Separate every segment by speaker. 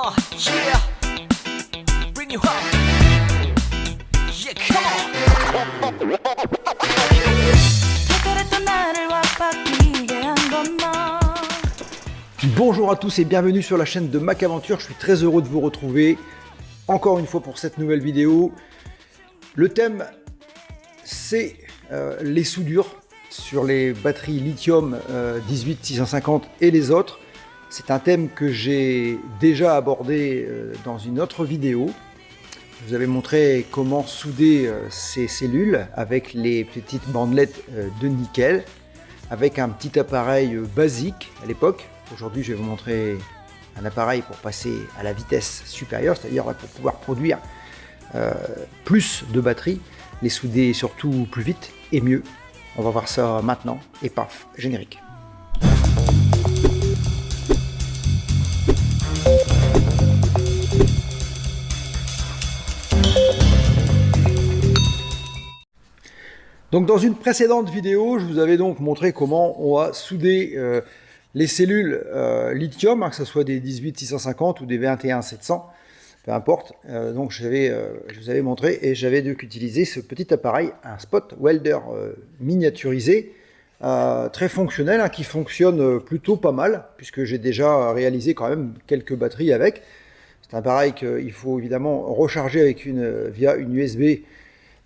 Speaker 1: Yeah, bring you home. Yeah, come on.
Speaker 2: Bonjour à tous et bienvenue sur la chaîne de Mac Aventure. Je suis très heureux de vous retrouver encore une fois pour cette nouvelle vidéo. Le thème, c'est les soudures sur les batteries lithium 18650 et les autres. C'est un thème que j'ai déjà abordé dans une autre vidéo. Je vous avais montré comment souder ces cellules avec les petites bandelettes de nickel, avec un petit appareil basique à l'époque. Aujourd'hui, je vais vous montrer un appareil pour passer à la vitesse supérieure, c'est-à-dire pour pouvoir produire plus de batteries, les souder surtout plus vite et mieux. On va voir ça maintenant et paf, générique. Donc dans une précédente vidéo, je vous avais donc montré comment on va souder les cellules lithium, que ce soit des 18650 ou des 21700, peu importe. Donc je vous avais montré et j'avais donc utilisé ce petit appareil, un spot welder miniaturisé, très fonctionnel, qui fonctionne plutôt pas mal, puisque j'ai déjà réalisé quand même quelques batteries avec. C'est un appareil qu'il faut évidemment recharger avec via une USB,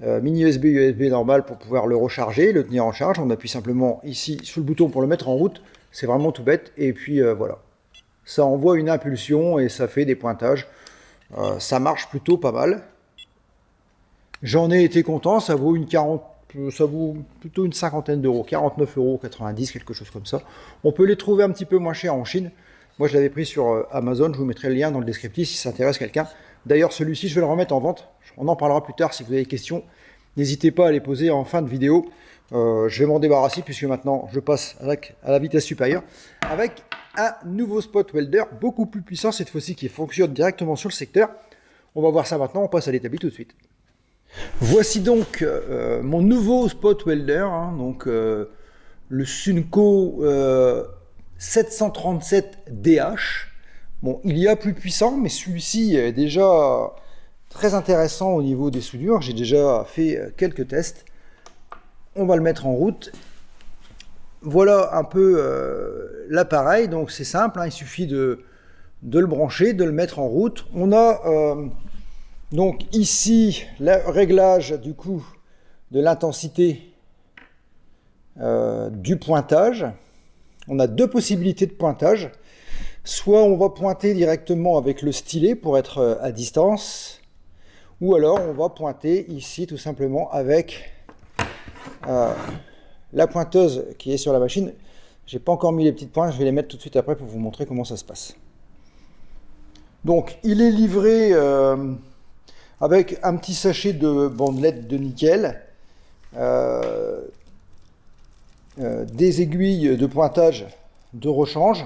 Speaker 2: mini USB normal pour pouvoir le recharger, le tenir en charge. On appuie simplement ici sur le bouton pour le mettre en route. C'est vraiment tout bête. Et puis voilà. Ça envoie une impulsion et ça fait des pointages. Ça marche plutôt pas mal. J'en ai été content. Ça vaut plutôt une cinquantaine d'euros. 49,90 €, quelque chose comme ça. On peut les trouver un petit peu moins chers en Chine. Moi, je l'avais pris sur Amazon. Je vous mettrai le lien dans le descriptif si ça intéresse quelqu'un. D'ailleurs, celui-ci, je vais le remettre en vente. On en parlera plus tard si vous avez des questions. N'hésitez pas à les poser en fin de vidéo. Je vais m'en débarrasser puisque maintenant, je passe à la vitesse supérieure avec un nouveau spot welder beaucoup plus puissant cette fois-ci qui fonctionne directement sur le secteur. On va voir ça maintenant. On passe à l'établi tout de suite. Voici donc mon nouveau spot welder. Donc, le Sunco 737DH. Bon, il y a plus puissant, mais celui-ci est déjà très intéressant au niveau des soudures. J'ai déjà fait quelques tests. On va le mettre en route. Voilà un peu l'appareil. Donc c'est simple, il suffit de le brancher, de le mettre en route. On a donc ici le réglage du coup de l'intensité du pointage. On a deux possibilités de pointage. Soit on va pointer directement avec le stylet pour être à distance, ou alors on va pointer ici tout simplement avec la pointeuse qui est sur la machine. J'ai pas encore mis les petites pointes, je vais les mettre tout de suite après pour vous montrer comment ça se passe. Donc il est livré avec un petit sachet de bandelettes de nickel, des aiguilles de pointage de rechange,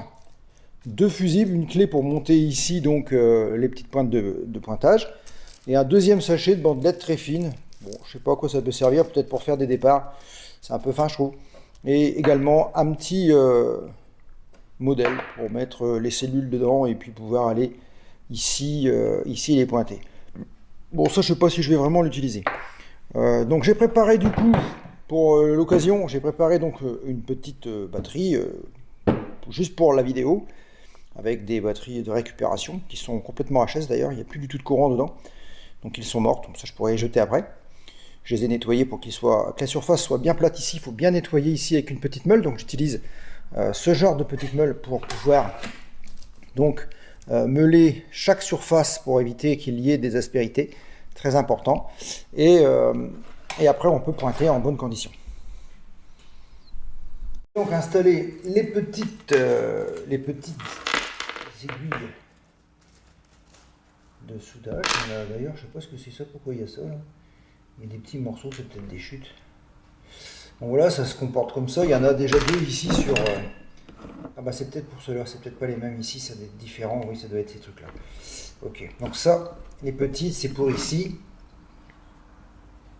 Speaker 2: deux fusibles, une clé pour monter ici donc les petites pointes de pointage, et un deuxième sachet de bandelettes très fines. Bon, je sais pas à quoi ça peut servir, peut-être pour faire des départs, c'est un peu fin je trouve. Et également un petit modèle pour mettre les cellules dedans et puis pouvoir aller ici les pointer. Bon, ça je sais pas si je vais vraiment l'utiliser. Donc j'ai préparé du coup pour l'occasion, j'ai préparé donc une petite batterie juste pour la vidéo, avec des batteries de récupération qui sont complètement HS d'ailleurs, il n'y a plus du tout de courant dedans, donc ils sont morts, donc ça je pourrais les jeter après. Je les ai nettoyés pour que la surface soit bien plate ici. Il faut bien nettoyer ici avec une petite meule, donc j'utilise ce genre de petite meule pour pouvoir donc meuler chaque surface pour éviter qu'il y ait des aspérités, très important, et après on peut pointer en bonnes conditions. Donc installer les petites aiguilles de soudage. D'ailleurs, je sais pas ce que c'est ça, pourquoi il y a ça là. Il y a des petits morceaux, c'est peut-être des chutes. Donc voilà, ça se comporte comme ça. Il y en a déjà deux ici sur. Ah bah c'est peut-être pour ceux-là, c'est peut-être pas les mêmes ici, ça doit être différent. Oui, ça doit être ces trucs-là. Ok, donc ça, les petites, c'est pour ici.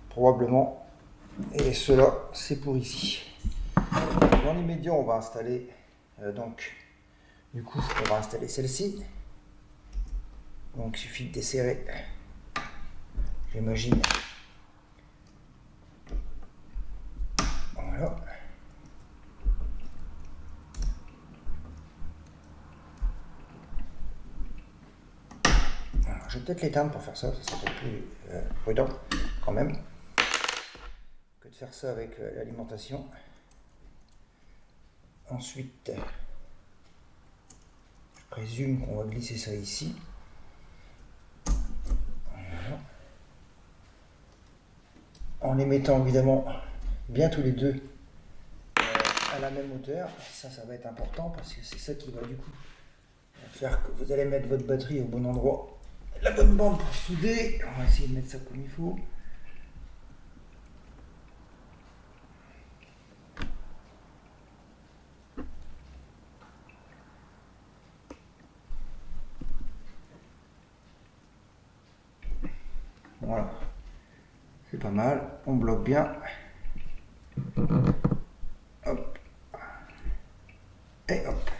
Speaker 2: Probablement. Et ceux-là, c'est pour ici. Dans l'immédiat, on va installer donc, du coup, on va installer celle-ci. Donc il suffit de desserrer, j'imagine. Voilà. Alors, je vais peut-être l'éteindre pour faire ça, ça serait plus prudent quand même que de faire ça avec l'alimentation. Ensuite, je présume qu'on va glisser ça ici. Voilà. En les mettant évidemment bien tous les deux à la même hauteur. Ça va être important parce que c'est ça qui va du coup faire que vous allez mettre votre batterie au bon endroit. La bonne bande pour souder. On va essayer de mettre ça comme il faut. Voilà, c'est pas mal, on bloque bien. Hop. Et hop.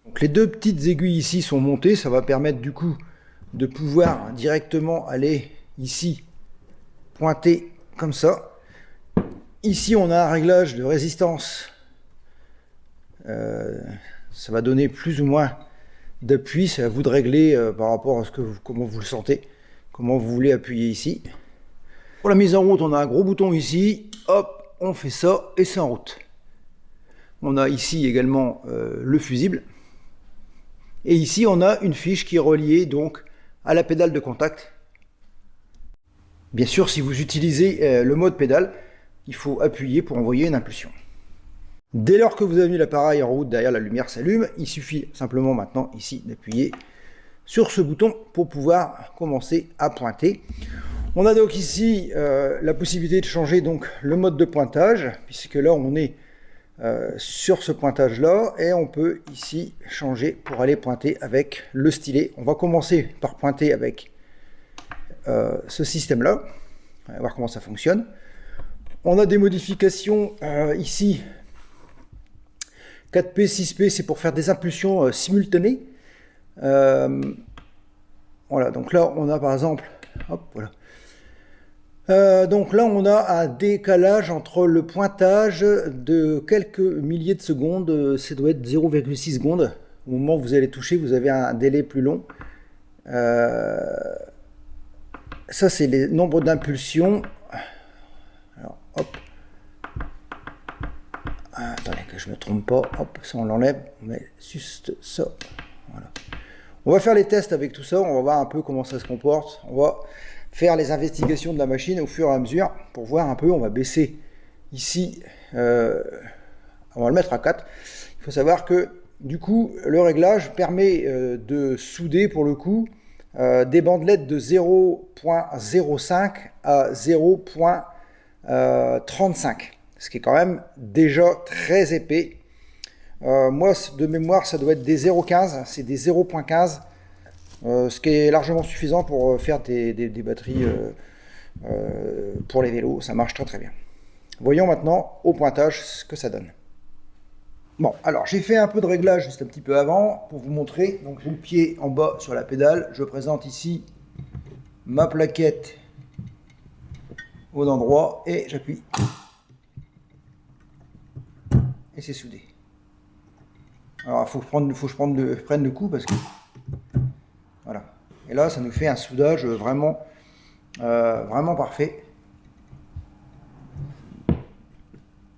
Speaker 2: Donc les deux petites aiguilles ici sont montées, ça va permettre du coup de pouvoir directement aller ici, pointer comme ça. Ici on a un réglage de résistance, ça va donner plus ou moins d'appui, c'est à vous de régler par rapport à ce que comment vous le sentez, comment vous voulez appuyer ici. Pour la mise en route, on a un gros bouton ici, hop, on fait ça et c'est en route. On a ici également le fusible. Et ici, on a une fiche qui est reliée donc à la pédale de contact. Bien sûr, si vous utilisez le mode pédale, il faut appuyer pour envoyer une impulsion. Dès lors que vous avez mis l'appareil en route, derrière la lumière s'allume, il suffit simplement maintenant ici d'appuyer sur ce bouton pour pouvoir commencer à pointer. On a donc ici la possibilité de changer donc le mode de pointage, puisque là on est sur ce pointage là, et on peut ici changer pour aller pointer avec le stylet. On va commencer par pointer avec ce système là, on va voir comment ça fonctionne. On a des modifications ici. 4P, 6P, c'est pour faire des impulsions simultanées. Voilà, donc là, on a par exemple... Hop, voilà. Donc là, on a un décalage entre le pointage de quelques milliers de secondes. Ça doit être 0,6 secondes. Au moment où vous allez toucher, vous avez un délai plus long. Ça, c'est les nombres d'impulsions. Alors, hop. Attendez que je ne me trompe pas, hop, ça on l'enlève, on met juste ça, voilà. On va faire les tests avec tout ça, on va voir un peu comment ça se comporte, on va faire les investigations de la machine au fur et à mesure, pour voir un peu, on va baisser ici, on va le mettre à 4, il faut savoir que du coup, le réglage permet de souder pour le coup des bandelettes de 0.05 à 0.35. Ce qui est quand même déjà très épais. Moi, de mémoire, ça doit être des 0.15, c'est des 0.15, ce qui est largement suffisant pour faire des batteries pour les vélos. Ça marche très très bien. Voyons maintenant au pointage ce que ça donne. Bon, alors j'ai fait un peu de réglage juste un petit peu avant pour vous montrer. Donc j'ai le pied en bas sur la pédale. Je présente ici ma plaquette au endroit et j'appuie. Et c'est soudé. Alors il faut que je prenne le coup parce que voilà. Et là ça nous fait un soudage vraiment parfait.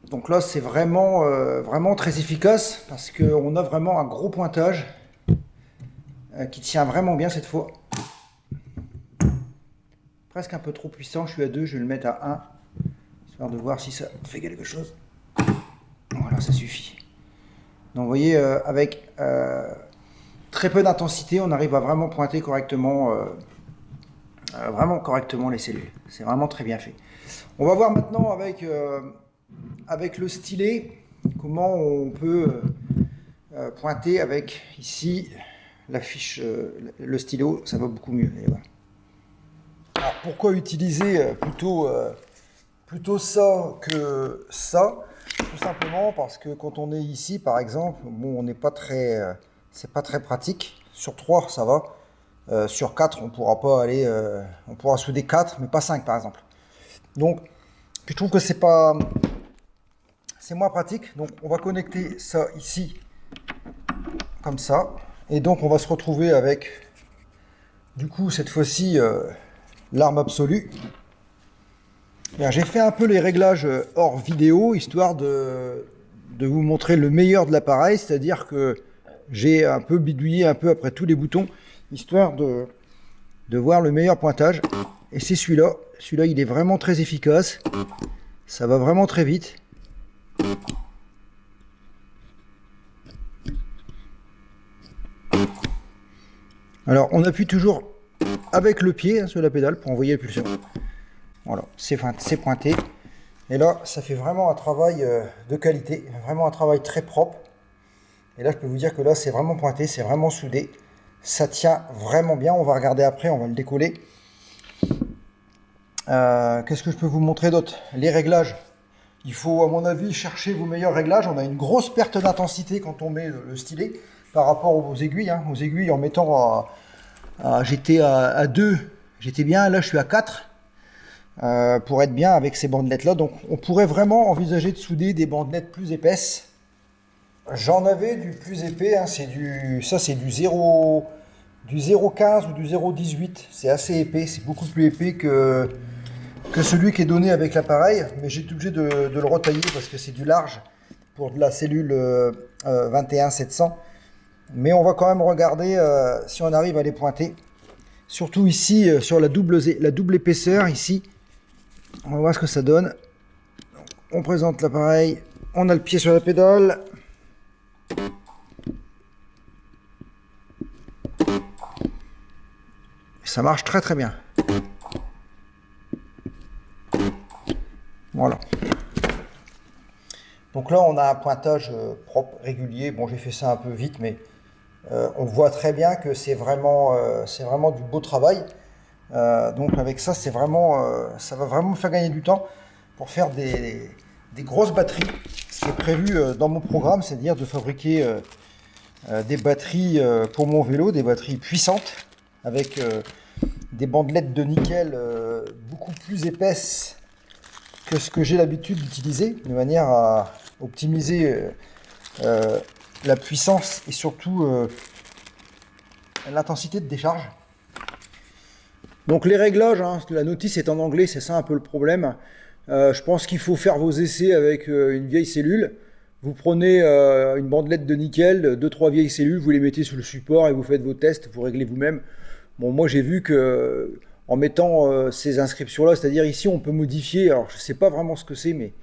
Speaker 2: Donc là c'est vraiment très efficace parce qu'on a vraiment un gros pointage qui tient vraiment bien cette fois. Presque un peu trop puissant, je suis à 2, je vais le mettre à 1 histoire de voir si ça fait quelque chose. Voilà, ça suffit. Donc vous voyez, avec très peu d'intensité, on arrive à vraiment pointer correctement, les cellules. C'est vraiment très bien fait. On va voir maintenant avec le stylet comment on peut pointer avec ici la fiche, le stylo, ça va beaucoup mieux. Allez voir. Alors pourquoi utiliser plutôt ça que ça? Tout simplement parce que quand on est ici, par exemple, bon, on n'est pas très c'est pas très pratique. Sur 3, ça va. Sur 4, on pourra pas aller, on pourra souder 4, mais pas 5 par exemple. Donc, je trouve que c'est moins pratique. Donc, on va connecter ça ici, comme ça. Et donc, on va se retrouver avec, du coup, cette fois-ci, l'arme absolue. J'ai fait un peu les réglages hors vidéo, histoire de vous montrer le meilleur de l'appareil, c'est-à-dire que j'ai un peu bidouillé un peu après tous les boutons, histoire de voir le meilleur pointage. Et c'est celui-là. Celui-là, il est vraiment très efficace. Ça va vraiment très vite. Alors, on appuie toujours avec le pied sur la pédale pour envoyer le pulseur. Voilà, c'est pointé. Et là, ça fait vraiment un travail de qualité, vraiment un travail très propre. Et là, je peux vous dire que là, c'est vraiment pointé, c'est vraiment soudé. Ça tient vraiment bien. On va regarder après, on va le décoller. Qu'est-ce que je peux vous montrer d'autre? Les réglages. Il faut, à mon avis, chercher vos meilleurs réglages. On a une grosse perte d'intensité quand on met le stylet par rapport aux aiguilles. Aux aiguilles, en mettant j'étais à 2, j'étais bien. Là, je suis à 4. Pour être bien avec ces bandelettes là. Donc on pourrait vraiment envisager de souder des bandelettes plus épaisses. J'en avais du plus épais, hein, c'est du 0,15 ou du 0,18. C'est assez épais, c'est beaucoup plus épais que celui qui est donné avec l'appareil, mais j'ai été obligé de le retailler parce que c'est du large pour de la cellule 21700. Mais on va quand même regarder si on arrive à les pointer. Surtout ici sur la double épaisseur ici. On va voir ce que ça donne. Donc, on présente l'appareil, on a le pied sur la pédale. Ça marche très très bien. Voilà. Donc là on a un pointage propre, régulier. Bon, j'ai fait ça un peu vite, mais on voit très bien que c'est vraiment du beau travail. Donc avec ça, ça va vraiment me faire gagner du temps pour faire des grosses batteries. Ce qui est prévu dans mon programme, c'est-à-dire de fabriquer des batteries pour mon vélo, des batteries puissantes avec des bandelettes de nickel beaucoup plus épaisses que ce que j'ai l'habitude d'utiliser, de manière à optimiser la puissance et surtout l'intensité de décharge. Donc les réglages, la notice est en anglais, c'est ça un peu le problème. Je pense qu'il faut faire vos essais avec une vieille cellule. Vous prenez une bandelette de nickel, 2-3 vieilles cellules, vous les mettez sur le support et vous faites vos tests, vous réglez vous-même. Bon, moi j'ai vu que en mettant ces inscriptions-là, c'est-à-dire ici on peut modifier, alors je ne sais pas vraiment ce que c'est, mais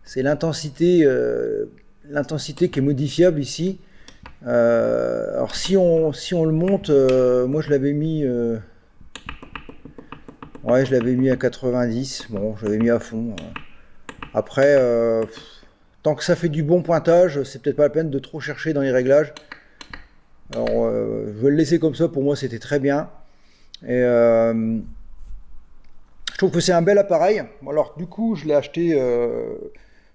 Speaker 2: c'est l'intensité qui est modifiable ici. Alors si on le monte, moi je l'avais mis... Ouais, je l'avais mis à 90. Bon, je l'avais mis à fond. Après, tant que ça fait du bon pointage, c'est peut-être pas la peine de trop chercher dans les réglages. Alors, je vais le laisser comme ça. Pour moi, c'était très bien. Et je trouve que c'est un bel appareil. Alors, du coup, je l'ai acheté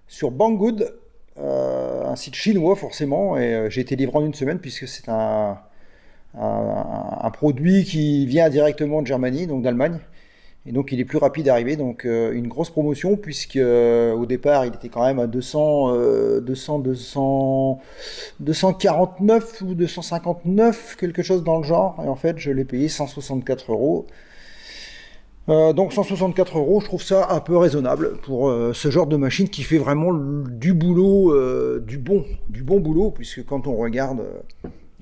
Speaker 2: sur Banggood, un site chinois forcément. Et j'ai été livré en une semaine puisque c'est un produit qui vient directement de Germanie, donc d'Allemagne. Et donc il est plus rapide à arriver, donc une grosse promotion puisque au départ il était quand même à 249 ou 259, quelque chose dans le genre, et en fait je l'ai payé 164 €. Donc 164 €, je trouve ça un peu raisonnable pour ce genre de machine qui fait vraiment du boulot, du bon boulot, puisque quand on regarde,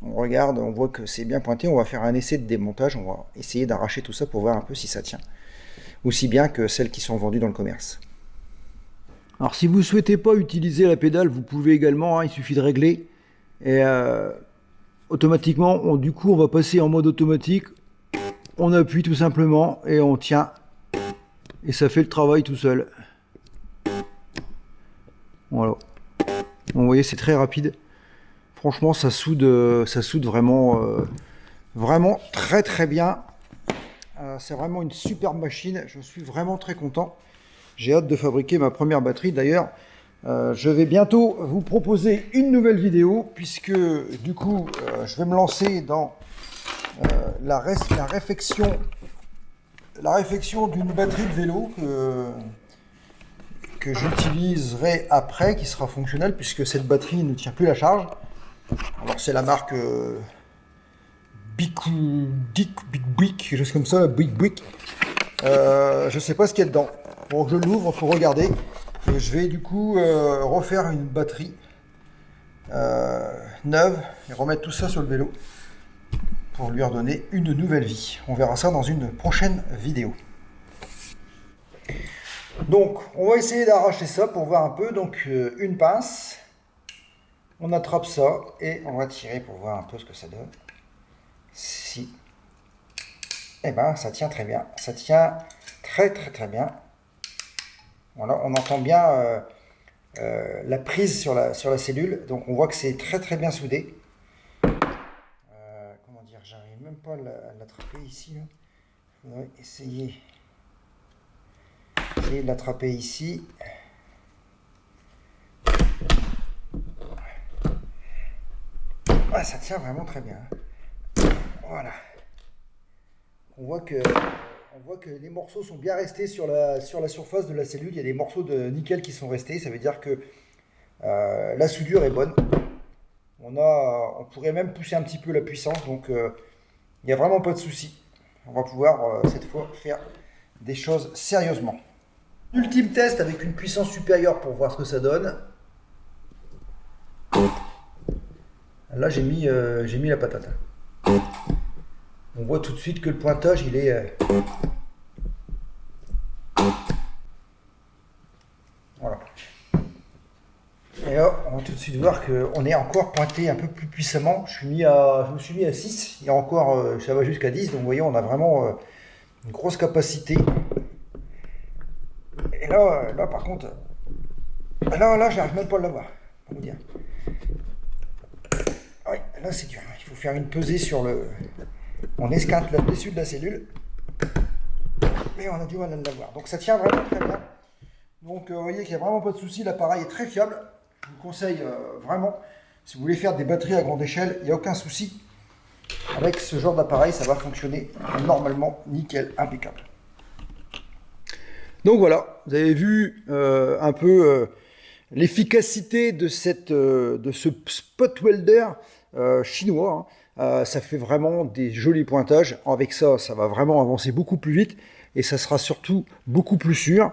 Speaker 2: on voit que c'est bien pointé. On va faire un essai de démontage, on va essayer d'arracher tout ça pour voir un peu si ça tient, aussi bien que celles qui sont vendues dans le commerce. Alors si vous ne souhaitez pas utiliser la pédale, vous pouvez également, il suffit de régler, et automatiquement, du coup on va passer en mode automatique, on appuie tout simplement, et on tient, et ça fait le travail tout seul. Voilà. Vous voyez, c'est très rapide. Franchement, ça soude vraiment, vraiment très très bien. C'est vraiment une superbe machine. Je suis vraiment très content. J'ai hâte de fabriquer ma première batterie. D'ailleurs, Je vais bientôt vous proposer une nouvelle vidéo puisque du coup je vais me lancer dans la réfection d'une batterie de vélo que j'utiliserai après, qui sera fonctionnelle puisque cette batterie ne tient plus la charge. Alors c'est la marque Big Brick, quelque chose comme ça, Big Brick. Je sais pas ce qu'il y a dedans. Bon, je l'ouvre pour regarder. Et je vais du coup refaire une batterie neuve et remettre tout ça sur le vélo pour lui redonner une nouvelle vie. On verra ça dans une prochaine vidéo. Donc on va essayer d'arracher ça pour voir un peu. Donc une pince, on attrape ça et on va tirer pour voir un peu ce que ça donne. Si, eh ben ça tient très bien, ça tient très bien. Voilà, on entend bien la prise sur la cellule, donc on voit que c'est très bien soudé. Comment dire, j'arrive même pas à l'attraper ici. Là. Il faudrait essayer de l'attraper ici. Ah, ça tient vraiment très bien. Voilà. On voit que les morceaux sont bien restés sur la surface de la cellule. Il y a des morceaux de nickel qui sont restés. Ça veut dire que la soudure est bonne. On pourrait même pousser un petit peu la puissance. Donc, il n'y a vraiment pas de souci. On va pouvoir, cette fois, faire des choses sérieusement. Ultime test avec une puissance supérieure pour voir ce que ça donne. Là, j'ai mis la patate. On voit tout de suite que le pointage, il est... Voilà. Et là, on va tout de suite voir qu'on est encore pointé un peu plus puissamment. Je me suis mis à 6. Il y a encore, ça va jusqu'à 10. Donc, vous voyez, on a vraiment une grosse capacité. Et là par contre... Là, j'arrive même pas à l'avoir. On va vous dire. Oui, là, c'est dur. Il faut faire une pesée sur le... On esquinte le dessus de la cellule, mais on a du mal à l'avoir. Donc ça tient vraiment très bien. Donc vous voyez qu'il n'y a vraiment pas de souci, l'appareil est très fiable. Je vous conseille vraiment, si vous voulez faire des batteries à grande échelle, il n'y a aucun souci. Avec ce genre d'appareil, ça va fonctionner normalement nickel, impeccable. Donc voilà, vous avez vu un peu l'efficacité de ce spot welder chinois. Hein. Ça fait vraiment des jolis pointages. Avec ça, ça va vraiment avancer beaucoup plus vite et ça sera surtout beaucoup plus sûr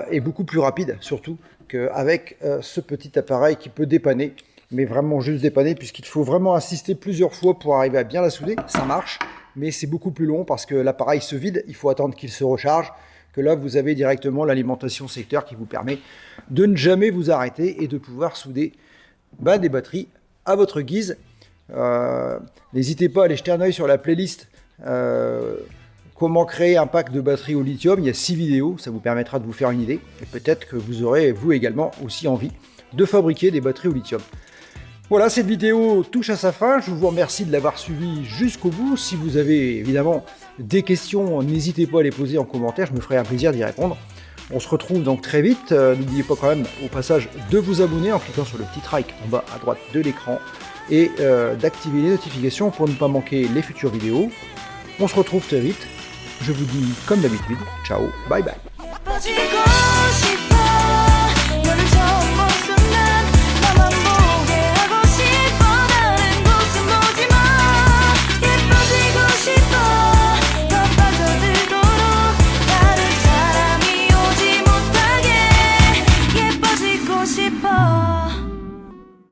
Speaker 2: et beaucoup plus rapide, surtout qu'avec ce petit appareil qui peut dépanner, mais vraiment juste dépanner, puisqu'il faut vraiment insister plusieurs fois pour arriver à bien la souder. Ça marche, mais c'est beaucoup plus long parce que l'appareil se vide, il faut attendre qu'il se recharge. Que là, vous avez directement l'alimentation secteur qui vous permet de ne jamais vous arrêter et de pouvoir souder des batteries à votre guise. N'hésitez pas à aller jeter un oeil sur la playlist comment créer un pack de batterie au lithium. Il y a 6 vidéos, ça vous permettra de vous faire une idée et peut-être que vous aurez vous également aussi envie de fabriquer des batteries au lithium. Voilà, cette vidéo touche à sa fin. Je vous remercie de l'avoir suivi jusqu'au bout. Si vous avez évidemment des questions, n'hésitez pas à les poser en commentaire, je me ferai un plaisir d'y répondre. On se retrouve donc très vite. N'oubliez pas quand même au passage de vous abonner en cliquant sur le petit like en bas à droite de l'écran et d'activer les notifications pour ne pas manquer les futures vidéos. On se retrouve très vite. Je vous dis comme d'habitude, ciao, bye bye.